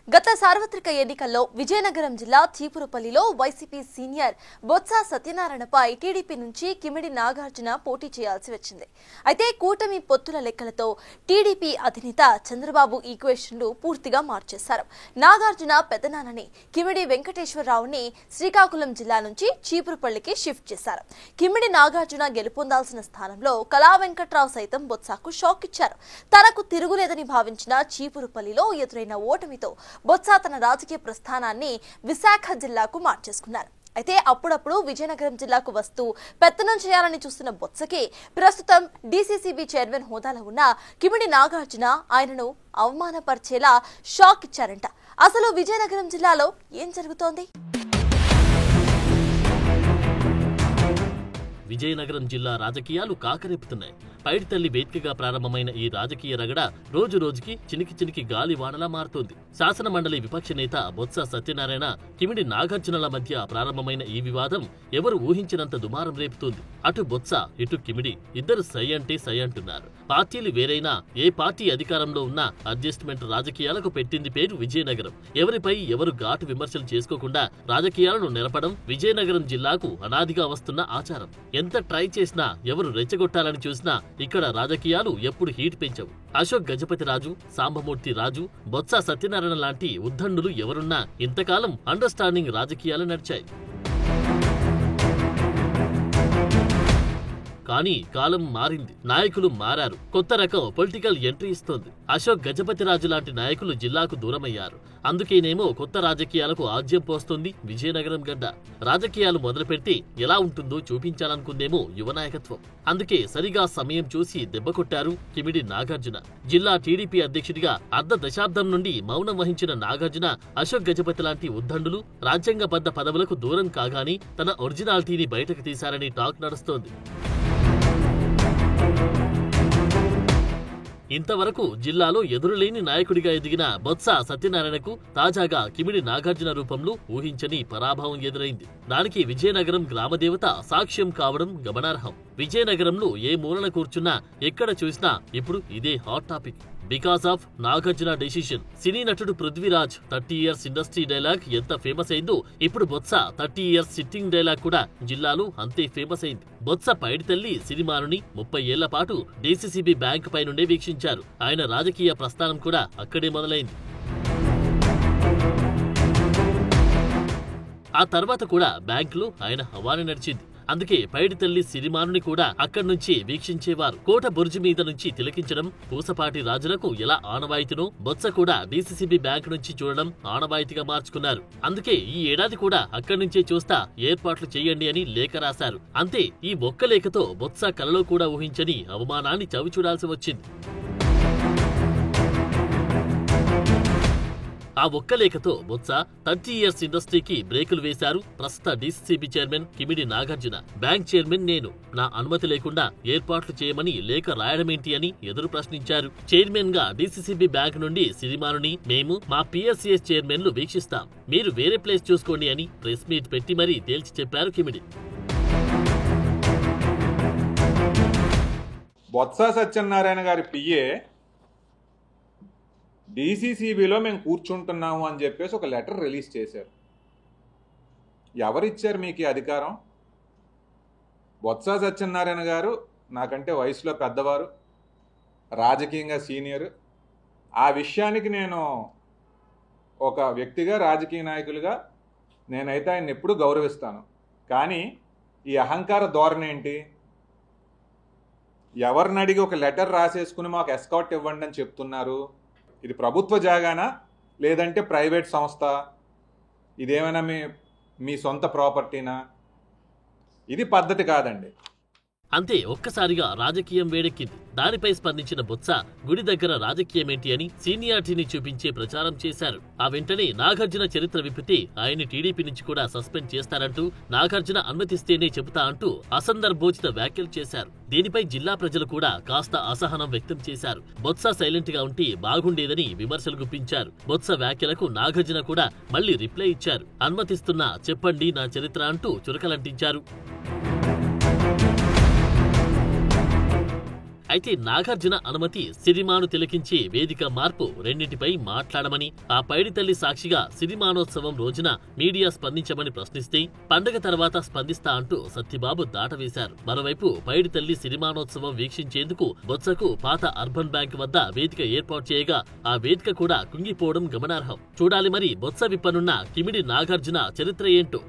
గత సార్వత్రిక ఎన్నికల్లో విజయనగరం జిల్లా చీపురుపల్లిలో వైసీపీ సీనియర్ బొత్స సత్యనారాయణపై టీడీపీ నుంచి కిమిడి నాగార్జున పోటీ చేయాల్సి వచ్చింది. అయితే కూటమి పొత్తుల లెక్కలతో టీడీపీ అధినేత చంద్రబాబు ఈక్వేషన్లు పూర్తిగా మార్చేశారు. నాగార్జున పెద్దనాన్నని కిమిడి వెంకటేశ్వరరావుని శ్రీకాకుళం జిల్లా నుంచి చీపురుపల్లికి షిఫ్ట్ చేశారు. కిమిడి నాగార్జున గెలుపొందాల్సిన స్థానంలో కళా వెంకట్రావు సైతం బొత్సకు షాక్ ఇచ్చారు. తనకు తిరుగులేదని భావించిన చీపురుపల్లిలో ఎదురైన ఓటమితో బొత్స తన రాజకీయ ప్రస్థానాన్ని విశాఖ జిల్లాకు మార్చేసుకున్నారు. అయితే అప్పుడప్పుడు విజయనగరం జిల్లాకు వస్తూ పెత్తనం చేయాలని చూస్తున్న బొత్సకి ప్రస్తుతం డీసీసీబీ చైర్మన్ హోదాలో ఉన్న కిమిడి నాగార్జున ఆయనను అవమానపరిచేలా షాక్ ఇచ్చారంట. అసలు విజయనగరం జిల్లాలో ఏం జరుగుతోంది? విజయనగరం జిల్లా రాజకీయాలు కాకరేపుతున్నాయి. పైడితల్లి వేదికగా ప్రారంభమైన ఈ రాజకీయ రగడ రోజు రోజుకి చినికి గాలి వానలా మారుతోంది. శాసన మండలి విపక్ష నేత బొత్స సత్యనారాయణ, కిమిడి నాగార్జునల మధ్య ప్రారంభమైన ఈ వివాదం ఎవరు ఊహించినంత దుమారం రేపుతోంది. అటు బొత్స ఇటు కిమిడి ఇద్దరు సై అంటే సై అంటున్నారు. పార్టీలు వేరైనా ఏ పార్టీ అధికారంలో ఉన్నా అడ్జస్ట్మెంట్ రాజకీయాలకు పెట్టింది పేరు విజయనగరం. ఎవరిపై ఎవరు ఘాటు విమర్శలు చేసుకోకుండా రాజకీయాలను నెరపడం విజయనగరం జిల్లాకు అనాదిగా వస్తున్న ఆచారం. ఎంత ట్రై చేసినా, ఎవరు రెచ్చగొట్టాలని చూసినా ఇక్కడ రాజకీయాలు ఎప్పుడు హీట్ పెంచవు. అశోక్ గజపతి రాజు, సాంబమూర్తి రాజు, బొత్స సత్యనారాయణ లాంటి ఉద్దండులు ఎవరున్నా ఇంతకాలం అండర్స్టాండింగ్ రాజకీయాలు నడిచాయి. కానీ కాలం మారింది, నాయకులు మారారు, కొత్త రకం పొలిటికల్ ఎంట్రీ ఇస్తోంది. అశోక్ గజపతి రాజు లాంటి నాయకులు జిల్లాకు దూరమయ్యారు. అందుకేనేమో కొత్త రాజకీయాలకు ఆజ్యం పోస్తోంది విజయనగరం గడ్డ. రాజకీయాలు మొదలుపెట్టి ఎలా ఉంటుందో చూపించాలనుకుందేమో యువ నాయకత్వం. అందుకే సరిగా సమయం చూసి దెబ్బకొట్టారు కిమిడి నాగార్జున. జిల్లా టీడీపీ అధ్యక్షుడిగా అర్ధ దశాబ్దం నుండి మౌనం వహించిన నాగార్జున అశోక్ గజపతి లాంటి ఉద్దండులు రాజ్యాంగబద్ధ పదవులకు దూరం కాగాని తన ఒరిజినాలిటీని బయటకు తీశారని టాక్ నడుస్తోంది. ఇంతవరకు జిల్లాలో ఎదురులేని నాయకుడిగా ఎదిగిన బొత్స సత్యనారాయణకు తాజాగా కిమిడి నాగార్జున రూపంలో ఊహించని పరాభవం ఎదురైంది. దానికి విజయనగరం గ్రామదేవత సాక్ష్యం కావడం గమనార్హం. విజయనగరంలో ఏ మూలన కూర్చున్నా, ఎక్కడ చూసినా ఇప్పుడు ఇదే hot topic. Because of Nagarjuna decision. సినీ నటుడు పృథ్వీరాజ్ 30 years ఇండస్ట్రీ డైలాగ్ ఎంత ఫేమస్ అయిందో, ఇప్పుడు బొత్స 30 years సిట్టింగ్ డైలాగ్ కూడా జిల్లాలో అంతే ఫేమస్ అయింది. బొత్స పైడితల్లి సినిమానుని 30 ఏళ్ల పాటు డీసీసీబీ బ్యాంక్ పై నుండే వీక్షించారు. ఆయన రాజకీయ ప్రస్థానం కూడా అక్కడే మొదలైంది. ఆ తర్వాత కూడా బ్యాంకులో ఆయన హవానే నడిచింది. అందుకే పైడితల్లి సిరిమానుని కూడా అక్కడి నుంచి వీక్షించేవారు. కోట బుర్జు మీద నుంచి తిలకించడం పూసపాటి రాజులకు ఎలా ఆనవాయితీనో బొత్స కూడా డీసీసీబీ బ్యాంక్ నుంచి చూడడం ఆనవాయితీగా మార్చుకున్నారు. అందుకే ఈ ఏడాది కూడా అక్కడి నుంచే చూస్తా, ఏర్పాట్లు చేయండి అని లేఖ రాశారు. అంతే, ఈ ఒక్క లేఖతో బొత్స కలలో కూడా ఊహించని అవమానాన్ని చవిచూడాల్సి వచ్చింది. ఆ ఒక్క లేఖతో బొత్స 30 years ఇండస్ట్రీకి బ్రేకులు వేశారు ప్రస్తుత DCCB chairman Kimidi Nagarjuna. Bank chairman నేను, నా అనుమతి లేకుండా ఏర్పాట్లు చేయమని లేఖ రాయడమేంటి అని ఎదురు ప్రశ్నించారు. చైర్మన్ గా డీసీసీబీ బ్యాంక్ నుండి సిరిమానుని మేము మా పిఎస్సిఎస్ చైర్మన్లు వీక్షిస్తాం, మీరు వేరే ప్లేస్ చూసుకోండి అని ప్రెస్ మీట్ పెట్టి మరీ తేల్చి చెప్పారు కిమిడి. బొత్స సత్యనారాయణ గారి పిఏ డీసీసీబీలో మేము కూర్చుంటున్నాము అని చెప్పేసి ఒక లెటర్ రిలీజ్ చేశారు. ఎవరిచ్చారు మీకు అధికారం? బొత్స సత్యనారాయణ గారు నాకంటే వయసులో పెద్దవారు, రాజకీయంగా సీనియర్. ఆ విషయానికి నేను ఒక వ్యక్తిగా, రాజకీయ నాయకులుగా నేనైతే ఆయన ఎప్పుడూ గౌరవిస్తాను. కానీ ఈ అహంకార ధోరణి ఏంటి? ఎవరిని అడిగి ఒక లెటర్ రాసేసుకుని మాకు ఎస్కాట్ ఇవ్వండి అని చెప్తున్నారు? ఇది ప్రభుత్వ జాగానా లేదంటే ప్రైవేట్ సంస్థ? ఇదేమైనా మీ సొంత ప్రాపర్టీనా? ఇది పద్ధతి కాదండి. అంతే, ఒక్కసారిగా రాజకీయం వేడెక్కింది. దానిపై స్పందించిన బొత్స గుడి దగ్గర రాజకీయమేంటి అని సీనియారిటీని చూపించే ప్రచారం చేశారు. ఆ వెంటనే నాగార్జున చరిత్ర విప్పితే ఆయన్ని టీడీపీ నుంచి కూడా సస్పెండ్ చేస్తారంటూ, నాగార్జున అనుమతిస్తేనే చెబుతా అంటూ అసందర్భోచిత వ్యాఖ్యలు చేశారు. దీనిపై జిల్లా ప్రజలు కూడా కాస్త అసహనం వ్యక్తం చేశారు. బొత్స సైలెంట్ గా ఉంటే బాగుండేదని విమర్శలు గుప్పించారు. బొత్స వ్యాఖ్యలకు నాగార్జున కూడా మళ్లీ రిప్లై ఇచ్చారు. అనుమతిస్తున్నా, చెప్పండి నా చరిత్ర అంటూ చురకలంటించారు. అయితే నాగార్జున అనుమతి, సిరిమాను తిలకించే వేదిక మార్పు రెండింటిపై మాట్లాడమని, ఆ పైడితల్లి సాక్షిగా సిరిమానోత్సవం రోజున మీడియా స్పందించమని ప్రశ్నిస్తే పండగ తర్వాత స్పందిస్తా అంటూ సత్యబాబు దాటవేశారు. మరోవైపు పైడితల్లి సిరిమానోత్సవం వీక్షించేందుకు బొత్సకు పాత అర్బన్ బ్యాంక్ వద్ద వేదిక ఏర్పాటు చేయగా ఆ వేదిక కూడా కుంగిపోవడం గమనార్హం. చూడాలి మరి బొత్స విప్పనున్న కిమిడి నాగార్జున చరిత్ర ఏంటో.